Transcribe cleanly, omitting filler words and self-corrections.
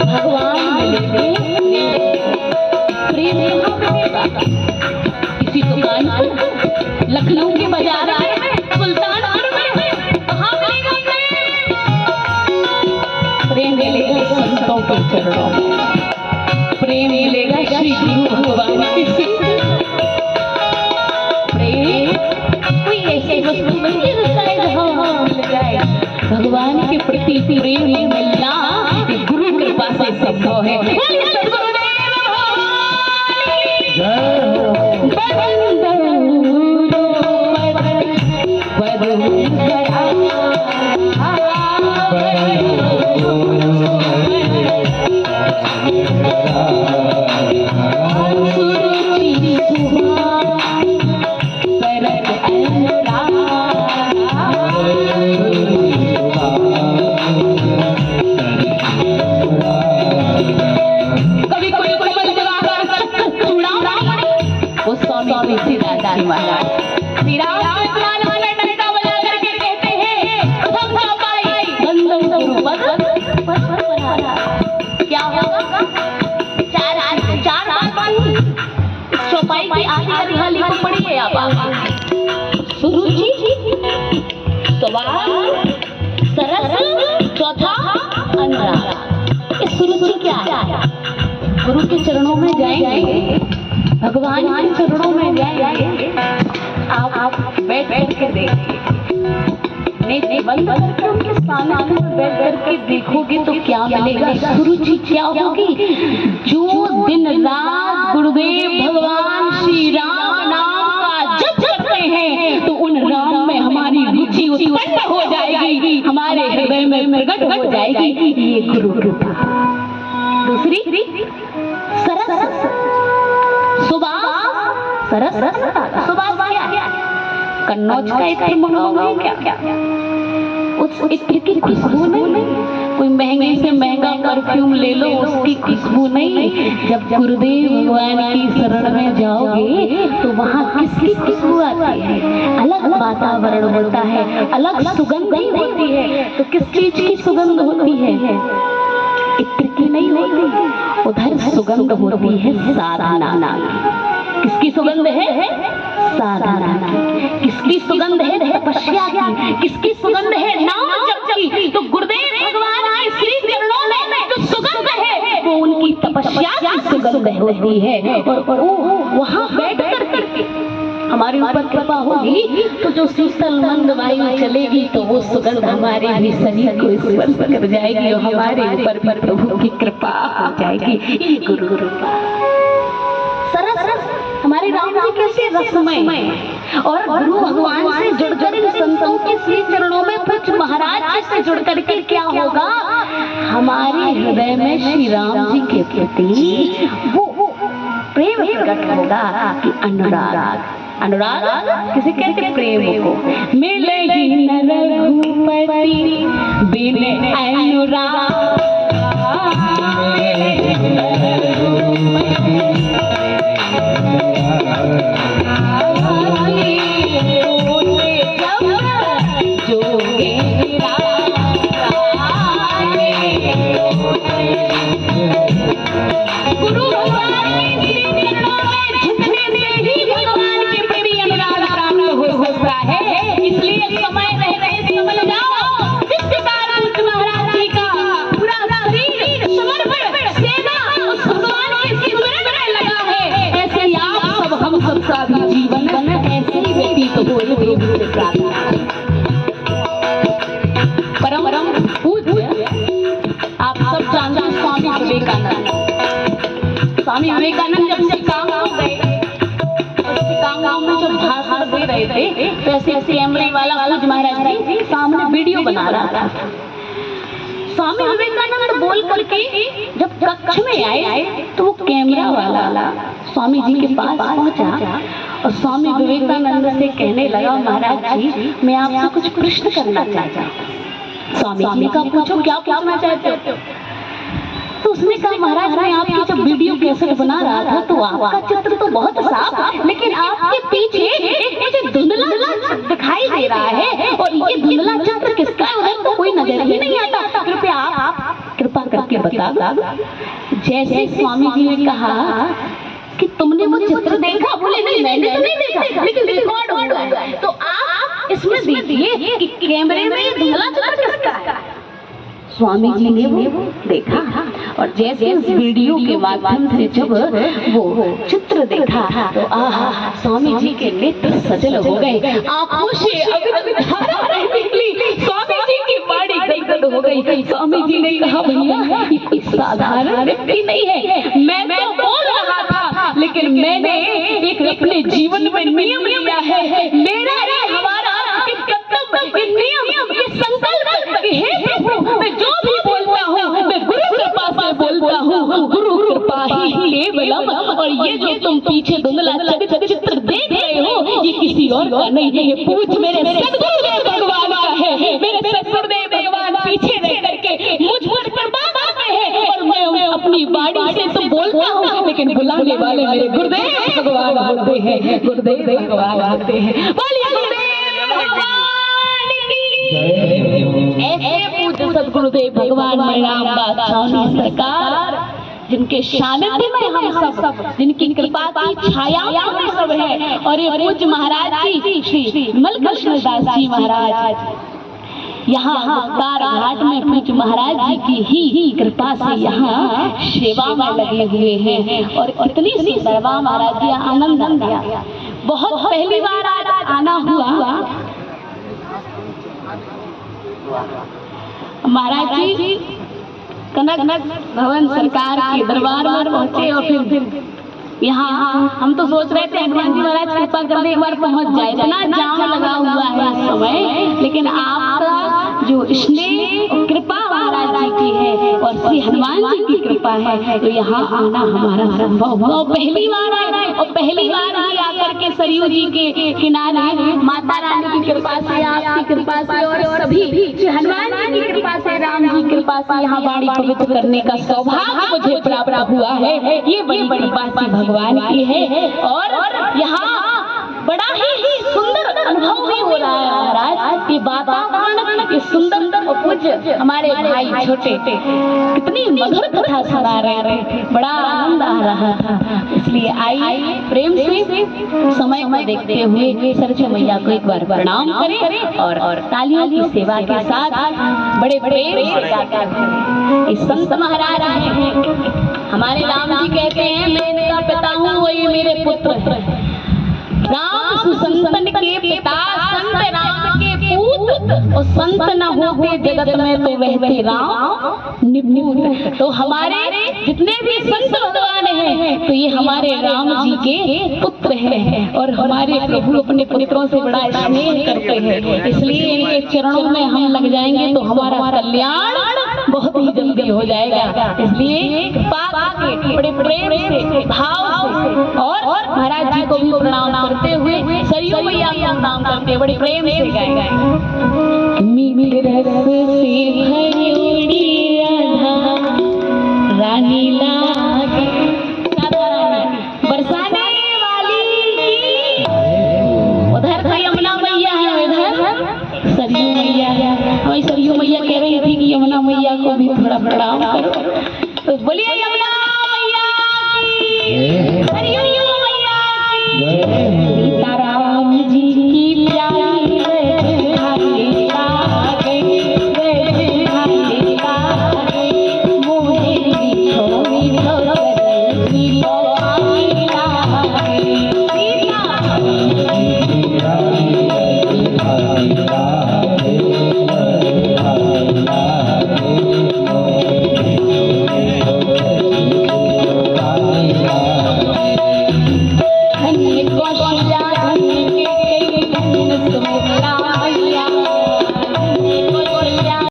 भगवान प्रेम किसी दुकान पर, लखनऊ के बाजार में, सुल्तानपुर में, कहाँ मिलेगा प्रेम? मिलेगा संतों के चरणों में, प्रेम मिलेगा श्री गुरु भगवान के प्रेम। कोई ऐसी वस्तु नहीं मिल जाए भगवान के प्रति प्रेम मिलना गुरु कृपा से संभव है। चौथा अनुराग। इस सुरुचि क्या है? गुरु के चरणों में जाएंगे, भगवान के चरणों में जाएंगे, आप बैठ के देखिए, बंद करके उनके सामने बैठ करके देखोगे तो क्या मिलेगा? सुरुचि क्या होगी? जो दिन रात गुरुदेव भगवान श्री राम नाम का जप करते हैं तो उन राम में हमारी रुचि उत्पन्न हो जाएगी, हमारे हृदय में प्रकट हो जाएगी। ये गुरु कृपा। दूसरी सरस सुबास, सरस सुबास क्या? कन्नौज का इत्र मंगाओगे क्या? उस इत्र की खुशबू नहीं, कोई महंगे से महंगा परफ्यूम ले लो, उसकी खुशबू नहीं। जब गुरुदेव भगवान की शरण में जाओगे तो वहाँ किसकी खुशबू आती है? अलग वातावरण होता है, अलग सुगंध होती है। तो किस चीज की सुगंध होती है? इत्र की नहीं होती, उधर सुगंध होती है साधना की। किसकी सुगंध है? साधना की। किसकी सुगंध है? तपस्या की। किसकी सुगंध है? नाम जप की। तो गुरुदेव भगवान के श्री चरणों में जो सुगंध है वो उनकी तपस्या की सुगंध होती है। और वहाँ बैठ कर हमारे ऊपर कृपा होगी तो जो शीतल मंद वायु चलेगी तो वो सुगंध हमारे भी शरीर को स्पर्श कर जाएगी और हमारे ऊपर भी प्रभु की कृपा हो जाएगी। गुरु कृपा। सरस हमारे राम जी कैसे रसमय और गुरु भगवान से जुड़कर इन संतों के श्री चरणों में कुछ महाराज से जुड़ करके क्या होगा? हमारे हृदय में श्री राम जी के प्रति वो प्रेम प्रकट होगा कि अनुराग। अनुराग किसे कहते? प्रेम को। मिले ही न रघुपति बिन अनुराग, स्वामी विवेकानंद जब शिकागो गांव गए, शिकागो में जब भाषण दे रहे थे तो ऐसे कैमरे वाला कुछ महाराज जी सामने वीडियो बना रहा था। स्वामी विवेकानंद बोल करके जब कक्ष में आए तो वो कैमरा वाला स्वामी जी के पास पहुंचा और स्वामी विवेकानंद से कहने लगा, महाराज जी मैं आपसे कुछ प्रश्न करना चाहता हूँ। स्वामी जी का पूछो, क्या पूछना चाहते हो? तो उसने कहा, महाराज मैं आपकी जब वीडियो कैसेट बना रहा था तो आपका चित्र तो बहुत साफ, लेकिन आपके पीछे एक मुझे धुंधला दिखाई दे रहा है और ये धुंधला चित्र किसका है? उधर तो कोई नजर ही नहीं आता। कृपया आप करके बता। जैसे स्वामी जी ने कहा कि तुमने वो चित्र देखा, बोले नहीं मैंने तो नहीं देखा, लेकिन रिकॉर्ड हुआ है। तो आप इसमें देखिए कि कैमरे में धुंधला चित्र किसका है। स्वामी जी ने वो देखा और जैसे इस वीडियो के माध्यम से जब वो चित्र देखा तो आहा, स्वामी जी के नेत्र सजल हो गए, आंखों से अविरत धारा निकली, स्वामी जी की बाड़ी गदगद हो गई। स्वामी जी ने कहा भैया ये कोई साधारण व्यक्ति नहीं है, मैं तो बोल रहा था लेकिन मैंने एक अपने जीवन में नियम लिया है, मेरा हमारा एक कर्तव्य, एक नियम, ये संकल्प कि हे प्रभु मैं जो भी बोलता हूँ मैं गुरु कृपा से बोलता हूँ, गुरु कृपा ही केवलम। और ये जो तुम पीछे धुंधला चित्र देख रहे हो ये किसी और का नहीं है, ये पूज मेरे सद्गुरुदेव भगवान का है। मेरे सद्गुरुदेव भगवान पीछे रह करके मुझ पर कृपा करते हैं और मैं अपनी बाड़ी से तो बोलता हूँ लेकिन बुलाने वाले मेरे गुरुदेव भगवान होते हैं, गुरुदेव भगवान होते हैं। बोलिए गुरुदेव भगवान की। ऐसे पूज्य सद्गुरुदेव भगवान रामदास स्वामी सरकार जिनके सानिध्य में हम सब, जिनकी कृपा की छाया में सब है। और ये पूज्य महाराज जी श्री मलकृष्ण दास जी महाराज यहाँ कार घाट में पूज्य महाराज जी की ही कृपा से यहाँ सेवा में लगे हुए हैं। और इतनी सुंदर महाराज जी आनंद दिया। बहुत पहली बार आज आना हुआ महाराज जी कनक भवन सरकार के दरबार में पहुंचे और फिर यहाँ हम तो सोच रहे थे हनुमान जी महाराज कृपा कर एक बार पहुंच जाए, इतना जाम लगा हुआ है इस समय, लेकिन आपका जो स्नेह और कृपा महाराज जी की है और श्री हनुमान जी की कृपा है तो यहाँ आना हमारा संभव हुआ। पहली बार आए और पहली बार ही आकर के सरयू जी के किनारे माता रानी की कृपा से, आपकी कृपा से और सभी श्री हनुमान जी की कृपा से, राम जी की कृपा से यहाँ वाणी पवित्र करने का सौभाग्य मुझे प्राप्त हुआ है। ये बड़ी बड़ी बात भगवान की है और यहाँ बड़ा ही सुंदर अनुभव भी हो रहा है महाराज। ये वातावरण ये सुंदर और पूज्य हमारे भाई छोटे कितनी मधुर कथा सुना रहे थे, बड़ा आनंद आ रहा था। इसलिए आइए प्रेम से समय को देखते हुए सरजू मैया को एक बार प्रणाम करें और तालियों की सेवा के साथ बड़े प्रेम से गाते हैं। इस संत महाराज हैं हमारे राम जी कहते हैं मैं इनका पिता हूँ वही मेरे पुत्र है। राम सुसंतन के पिता संत राम के पूत और संत न होते जगत में तो वह थे राम निभूत। तो हमारे जितने भी संत भगवान हैं तो ये हमारे राम जी के पुत्र हैं और हमारे प्रभु अपने पुत्रों से बड़ा स्नेह करते हैं। इसलिए इनके चरणों में हम लग जाएंगे तो हमारा कल्याण बहुत ही जल्दी हो जाएगा। इसलिए बड़े प्रेम से भाव से और महाराज जी को भी प्रणाम करते हुए सरयू मैया को प्रणाम करते बड़े प्रेम से गाएंगे। मीठे रस से भरी राधा रानी लागे बरसाने वाली, उधर तो यमुना मैया है, इधर सरयू मैया है। वही सरयू मैया कह रही थी कि यमुना मैया को भी थोड़ा प्रणाम करो, तो बोलिए यमुना मैया की, सरयू मैया की। सीताराम जी की प्यारी रजधानी लागे, रजधानी लागे, मोहे मीठो मीठो रजनी लो